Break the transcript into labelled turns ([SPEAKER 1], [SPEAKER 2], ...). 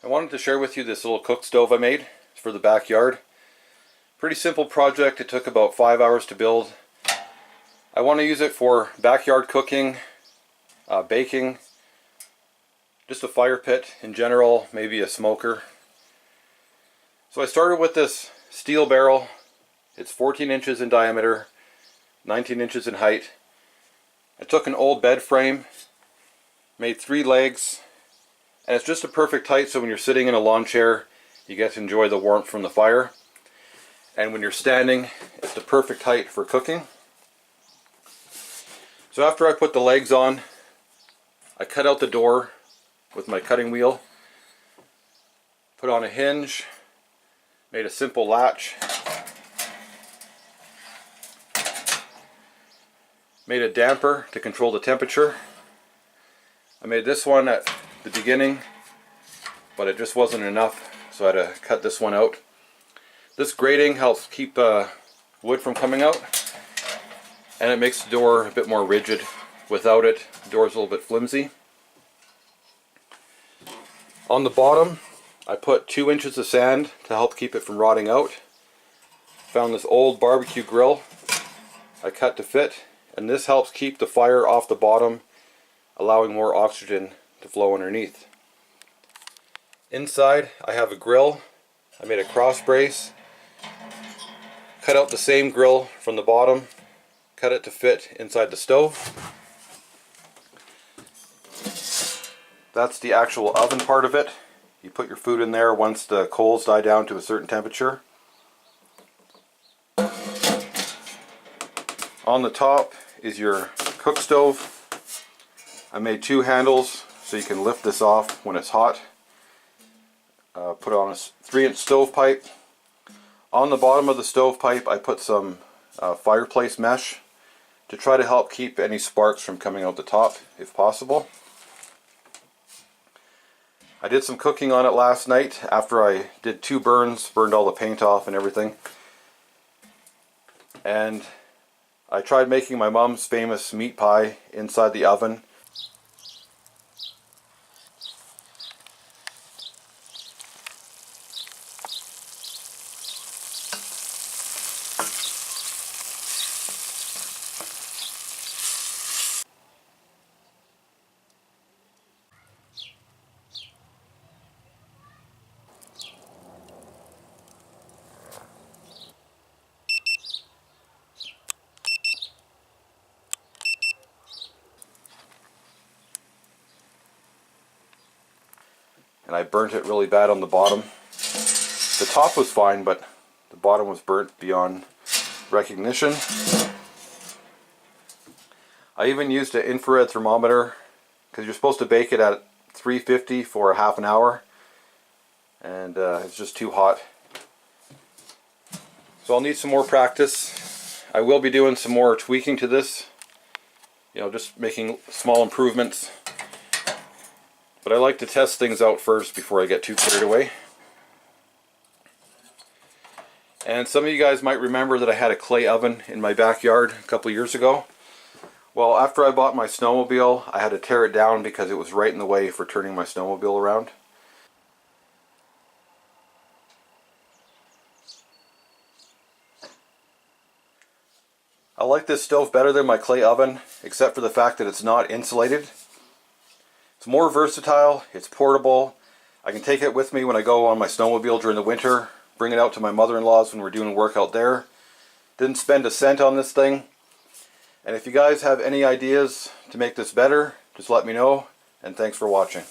[SPEAKER 1] I wanted to share with you this little cook stove I made. It's for the backyard. Pretty simple project. It took about 5 hours to build. I want to use it for backyard cooking, baking, just a fire pit in general, maybe a smoker. So I started with this steel barrel. It's 14 inches in diameter, 19 inches in height. I took an old bed frame, made 3 legs, and it's just a perfect height so when you're sitting in a lawn chair you get to enjoy the warmth from the fire, and when you're standing it's the perfect height for cooking. So after I put the legs on, I cut out the door with my cutting wheel, put on a hinge, made a simple latch, made a damper to control the temperature. I made this one at the beginning, but it just wasn't enough, so I had to cut this one out. This grating helps keep wood from coming out, and it makes the door a bit more rigid. Without it, the door is a little bit flimsy. On the bottom, I put 2 inches of sand to help keep it from rotting out. Found this old barbecue grill I cut to fit, and this helps keep the fire off the bottom, allowing more oxygen to flow underneath. Inside I have a grill. I made a cross brace, cut out the same grill from the bottom, cut it to fit inside the stove. That's the actual oven part of it. You put your food in there once the coals die down to a certain temperature. On the top is your cook stove. I made 2 handles so you can lift this off when it's hot. Put on a 3-inch stovepipe. On the bottom of the stovepipe I put some fireplace mesh to try to help keep any sparks from coming out the top if possible. I did some cooking on it last night after I did 2 burns, burned all the paint off and everything. And I tried making my mom's famous meat pie inside the oven. And I burnt it really bad on the bottom. The top was fine, but the bottom was burnt beyond recognition. I even used an infrared thermometer because you're supposed to bake it at 350 for a half an hour, and it's just too hot. So I'll need some more practice. I will be doing some more tweaking to this, just making small improvements. But I like to test things out first before I get too carried away. And some of you guys might remember that I had a clay oven in my backyard a couple years ago. Well, after I bought my snowmobile, I had to tear it down because it was right in the way for turning my snowmobile around. I like this stove better than my clay oven, except for the fact that it's not insulated. It's more versatile, it's portable. I can take it with me when I go on my snowmobile during the winter, bring it out to my mother-in-law's when we're doing work out there. Didn't spend a cent on this thing. And if you guys have any ideas to make this better, just let me know, and thanks for watching.